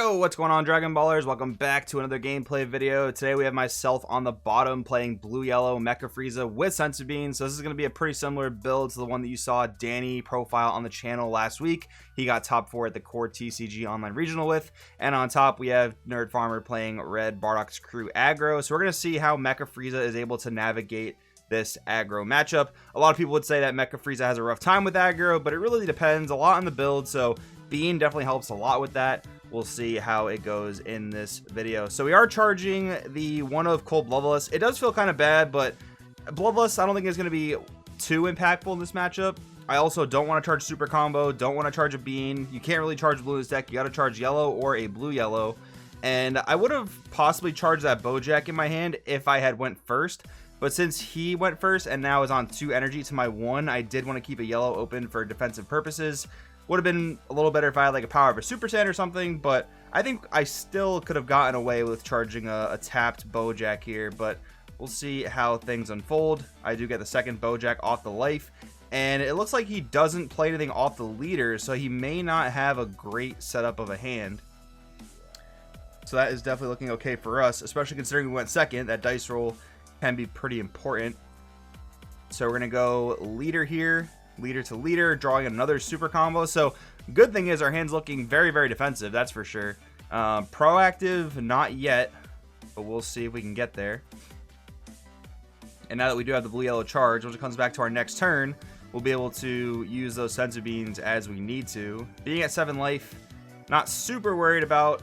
Yo, what's going on, Dragon Ballers? Welcome back to another gameplay video. Today we have myself on the bottom playing blue-yellow Mecha Frieza with Senzu Beans. So this is going to be a pretty similar build to the one that you saw Danny profile on the channel last week. He got top 4 at the core TCG online regional with. And on top we have Nerd Farmer playing red Bardock's crew aggro. So we're going to see how Mecha Frieza is able to navigate this aggro matchup. A lot of people would say that Mecha Frieza has a rough time with aggro, but it really depends a lot on the build. So Bean definitely helps a lot with that. We'll see how it goes in this video. So we are charging the one of Cold Bloodless. It does feel kind of bad, but Bloodless I don't think is going to be too impactful in this matchup. I also don't want to charge Super Combo, don't want to charge a Bean. You can't really charge blue in this deck. You got to charge yellow or a blue-yellow. And I would have possibly charged that Bojack in my hand if I had went first. But since he went first and now is on 2 energy to my 1, I did want to keep a yellow open for defensive purposes. Would have been a little better if I had like a power of a Super Saiyan or something, but I think I still could have gotten away with charging a tapped Bojack here, but we'll see how things unfold. I do get the second Bojack off the life, and it looks like he doesn't play anything off the leader, so he may not have a great setup of a hand. So that is definitely looking okay for us, especially considering we went second. That dice roll can be pretty important. So we're going to go leader here. Leader to leader, drawing another super combo. So good thing is our hand's looking very, very defensive, that's for sure. Proactive, not yet, but we'll see if we can get there. And now that we do have the blue-yellow charge, once it comes back to our next turn, we'll be able to use those Senzu Beans as we need to. Being at 7 life, not super worried about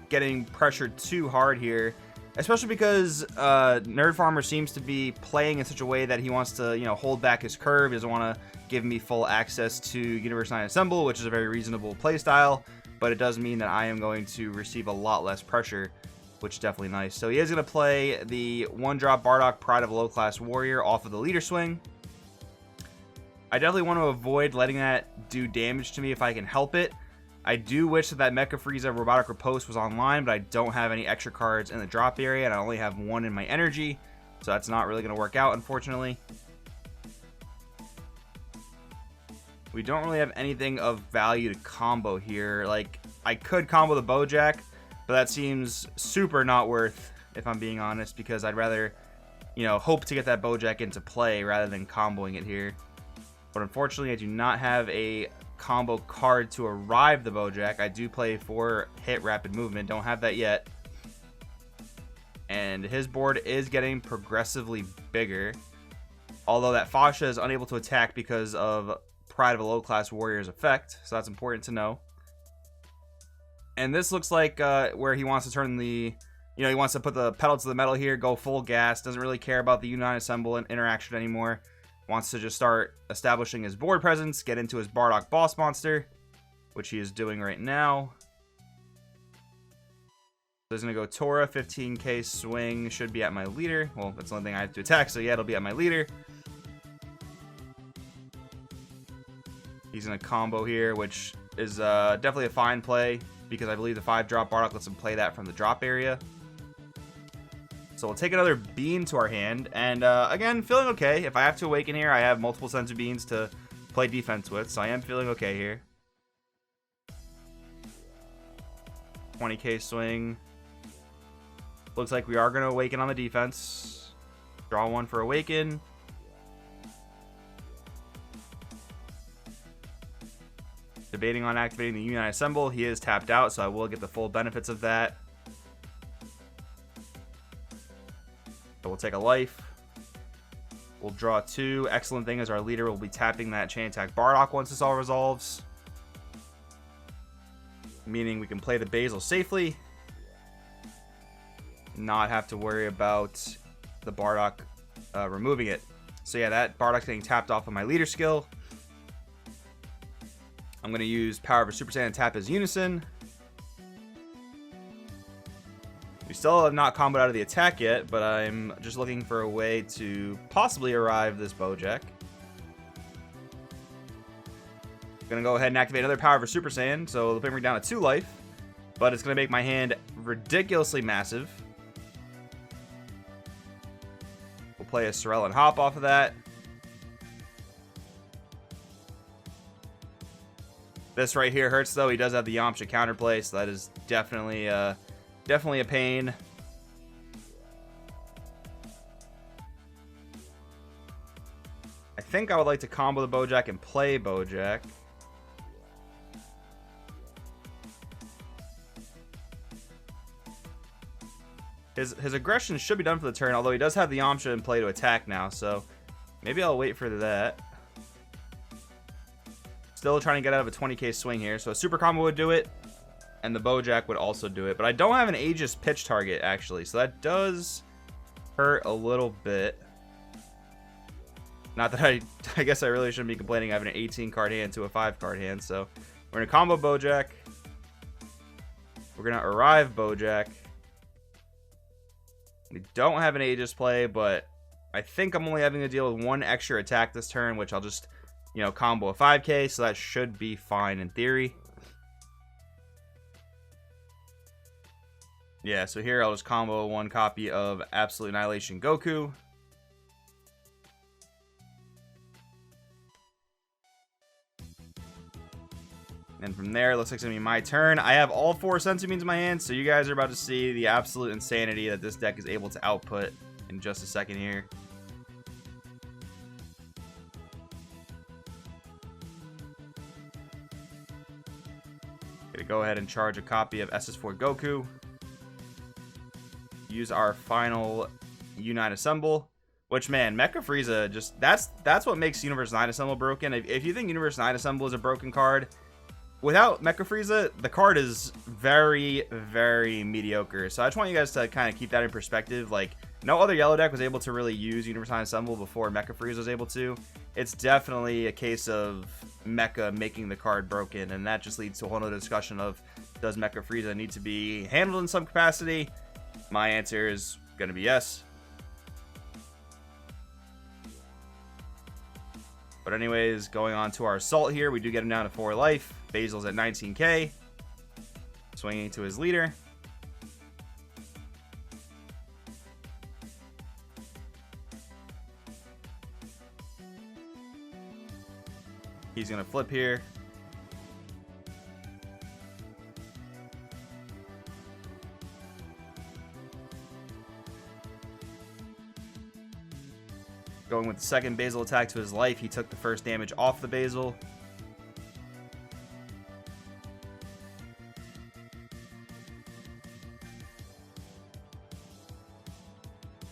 getting pressured too hard here. Especially because Nerd Farmer seems to be playing in such a way that he wants to, hold back his curve. He doesn't want to give me full access to Universe 9 Assemble, which is a very reasonable playstyle. But it does mean that I am going to receive a lot less pressure, which is definitely nice. So he is going to play the 1-drop Bardock Pride of a Low-Class Warrior off of the leader swing. I definitely want to avoid letting that do damage to me if I can help it. I do wish that Mecha Frieza Robotic Riposte was online, but I don't have any extra cards in the drop area, and I only have 1 in my energy, so that's not really going to work out, unfortunately. We don't really have anything of value to combo here. Like, I could combo the Bojack, but that seems super not worth, if I'm being honest, because I'd rather, hope to get that Bojack into play rather than comboing it here. But unfortunately, I do not have a combo card to arrive the Bojack. I do play 4 hit rapid movement, don't have that yet, and his board is getting progressively bigger, although that Fasha is unable to attack because of Pride of a Low-Class Warrior's effect, so that's important to know. And this looks like where he wants to turn the he wants to put the pedal to the metal here, go full gas, doesn't really care about the Unite Assemble interaction anymore. Wants to just start establishing his board presence, get into his Bardock boss monster, which he is doing right now. So he's going to go Tora, 15k swing, should be at my leader. Well, that's the only thing I have to attack, so yeah, it'll be at my leader. He's going to combo here, which is definitely a fine play, because I believe the 5-drop Bardock lets him play that from the drop area. So we'll take another Bean to our hand, and again, feeling okay. If I have to awaken here, I have multiple Senzu Beans to play defense with, so I am feeling okay here. 20k swing. Looks like we are going to awaken on the defense. Draw 1 for awaken. Debating on activating the Unite Assemble. He is tapped out, so I will get the full benefits of that. We'll take a life. We'll draw 2. Excellent thing is our leader will be tapping that chain attack Bardock once this all resolves, meaning we can play the Basil safely, not have to worry about the Bardock removing it. So yeah, that Bardock's getting tapped off of my leader skill. I'm going to use Power of a Super Saiyan and tap his Unison. We still have not comboed out of the attack yet, but I'm just looking for a way to possibly arrive this Bojack. Gonna go ahead and activate another Power of a Super Saiyan, so it'll bring me down to 2 life, but it's gonna make my hand ridiculously massive. We'll play a Sorrel and Hop off of that. This right here hurts, though. He does have the Yamcha counterplay, so that is definitely a pain. I think I would like to combo the Bojack and play Bojack. His aggression should be done for the turn, although he does have the Yamcha in play to attack now, so maybe I'll wait for that. Still trying to get out of a 20k swing here, so a super combo would do it, and the Bojack would also do it. But I don't have an Aegis pitch target, actually, so that does hurt a little bit. Not that I guess I really shouldn't be complaining having an 18 card hand to a 5 card hand, so we're going to combo Bojack. We're going to arrive Bojack. We don't have an Aegis play, but I think I'm only having to deal with 1 extra attack this turn, which I'll just, you know, combo a 5k, so that should be fine in theory. Yeah, so here I'll just combo 1 copy of Absolute Annihilation Goku. And from there, it looks like it's going to be my turn. I have all 4 Senzu Beans in my hand, so you guys are about to see the absolute insanity that this deck is able to output in just a second here. Gonna go ahead and charge a copy of SS4 Goku. Use our final Unite Assemble. Which, man, Mecha Frieza, just that's what makes Universe 9 Assemble broken. If you think Universe 9 Assemble is a broken card, without Mecha Frieza, the card is very, very mediocre. So I just want you guys to kind of keep that in perspective. Like, no other yellow deck was able to really use Universe 9 Assemble before Mecha Frieza was able to. It's definitely a case of Mecha making the card broken, and that just leads to a whole other discussion of, does Mecha Frieza need to be handled in some capacity? My answer is going to be yes. But anyways, going on to our assault here, we do get him down to 4 life. Basil's at 19k. Swinging to his leader. He's going to flip here. Going with the second Basil attack to his life, he took the first damage off the Basil.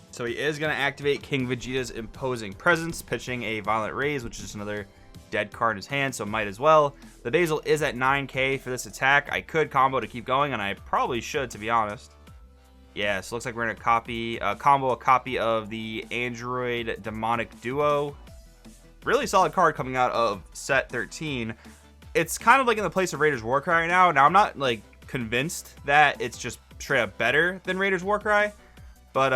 So he is going to activate King Vegeta's Imposing Presence, pitching a Violent Raise, which is just another dead card in his hand, so might as well. The Basil is at 9k for this attack. I could combo to keep going, and I probably should, to be honest. Yeah, so looks like we're going to combo a copy of the Android Demonic Duo. Really solid card coming out of set 13. It's kind of like in the place of Raiders Warcry right now. Now, I'm not, like, convinced that it's just straight up better than Raiders Warcry, but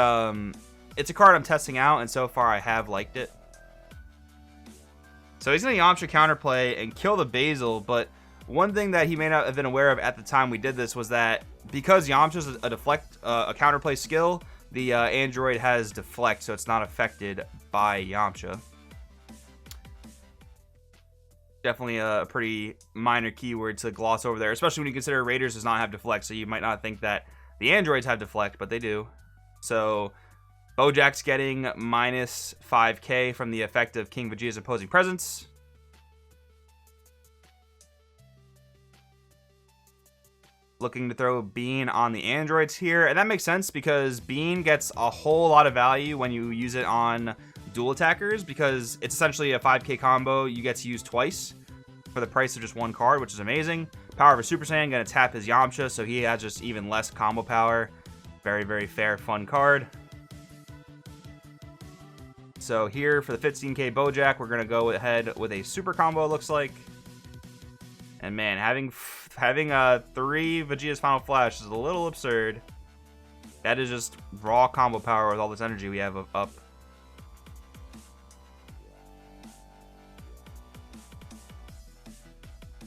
it's a card I'm testing out, and so far I have liked it. So he's going to Yamcha counterplay and kill the Basil, but one thing that he may not have been aware of at the time we did this was that because Yamcha's a counterplay skill, the Android has deflect, so it's not affected by Yamcha. Definitely a pretty minor keyword to gloss over there, especially when you consider Raiders does not have deflect, so you might not think that the Androids have deflect, but they do. So Bojack's getting minus 5k from the effect of King Vegeta's Imposing Presence. Looking to throw Bean on the androids here, and that makes sense because Bean gets a whole lot of value when you use it on dual attackers, because it's essentially a 5k combo you get to use twice for the price of just 1 card, which is amazing. Power of a Super Saiyan, gonna tap his Yamcha, so he has just even less combo power. Very, very fair, fun card. So here for the 15k Bojack, we're gonna go ahead with a super combo, it looks like. And man, having 3 Vegeta's Final Flash is a little absurd. That is just raw combo power with all this energy we have up.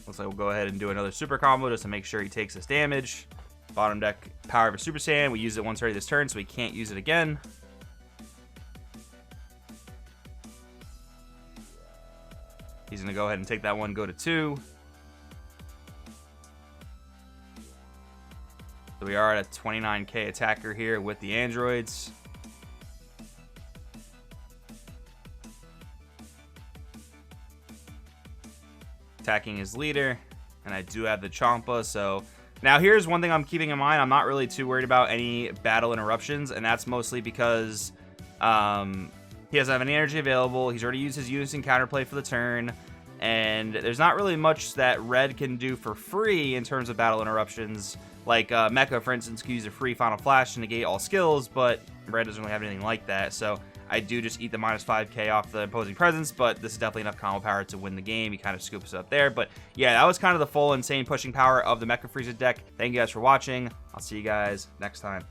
Looks like we'll go ahead and do another super combo just to make sure he takes this damage. Bottom deck, Power of a Super Saiyan. We used it once already this turn, so we can't use it again. He's going to go ahead and take that one, go to 2. So we are at a 29k attacker here with the androids. Attacking his leader, and I do have the Champa. So now here's one thing I'm keeping in mind. I'm not really too worried about any battle interruptions, and that's mostly because he doesn't have any energy available. He's already used his unison counterplay for the turn, and there's not really much that Red can do for free in terms of battle interruptions. Like Mecha, for instance, can use a free Final Flash to negate all skills, but Red doesn't really have anything like that. So I do just eat the minus 5k off the opposing presence, but this is definitely enough combo power to win the game. He kind of scoops it up there. But yeah, that was kind of the full insane pushing power of the Mecha Frieza deck. Thank you guys for watching. I'll see you guys next time.